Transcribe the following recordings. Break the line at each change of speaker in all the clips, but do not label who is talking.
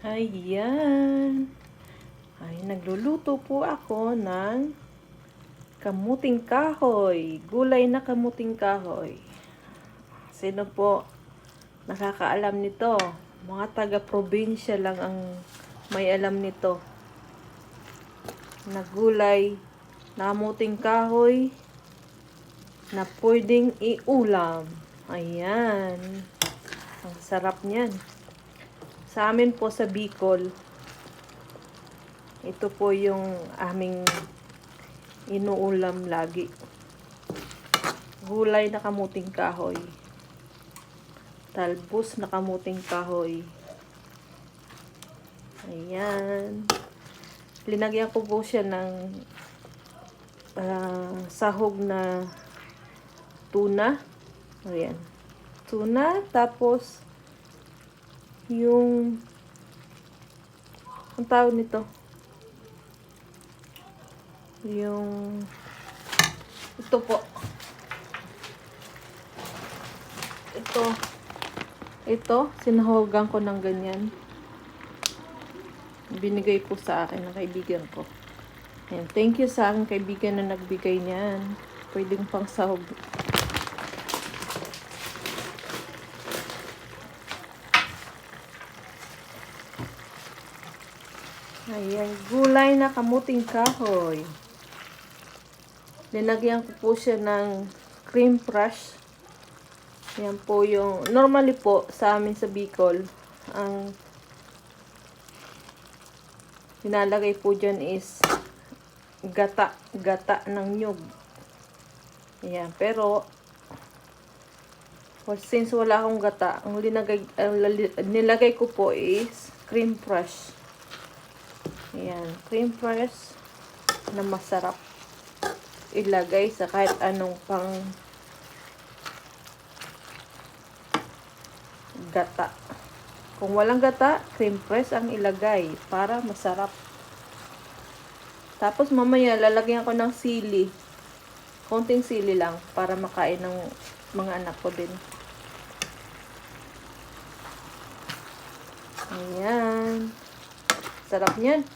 Ayan. Ay, nagluluto po ako ng kamuting kahoy. Gulay na kamuting kahoy. Sino po nakakaalam nito? Mga taga-probinsya lang ang may alam nito. Na gulay na kamuting kahoy na pwedeng iulam. Ayan. Ang sarap niyan. Sa amin po sa Bicol, ito po yung aming inuulam lagi. Gulay na kamuting kahoy. Talbos na kamuting kahoy. Ayan. Linagyan ko po siya ng sahog na tuna. Ayan. Tuna, tapos yung ang tawag nito, yung ito po, ito sinahogan ko ng ganyan, binigay po sa akin ng kaibigan ko. Ayan, thank you sa aking kaibigan na nagbigay niyan, pwedeng pang sahog. Ayan, gulay na kamuting kahoy. Linagyan ko po siya ng cream crush. Yan po yung, normally po sa amin sa Bicol, ang nilalagay po dyan is gata ng nyug. Ayan, pero since wala akong gata, ang nilagay ko po is cream crush. Ayan, cream crush na masarap ilagay sa kahit anong pang gata. Kung walang gata, cream crush ang ilagay para masarap. Tapos mamaya lalagyan ko ng sili. Konting sili lang para makain ng mga anak ko din. Ayan. Sarap niyan.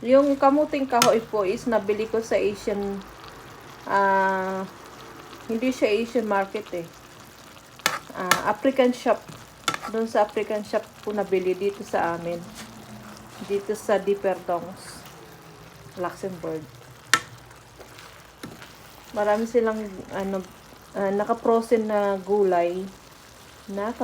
Yung kamuting kahoy po is nabili ko sa Asian, hindi siya Asian market eh. African shop. Doon sa African shop po nabili dito sa amin. Dito sa Diperdongs, Luxembourg. Marami silang naka-frozen na gulay na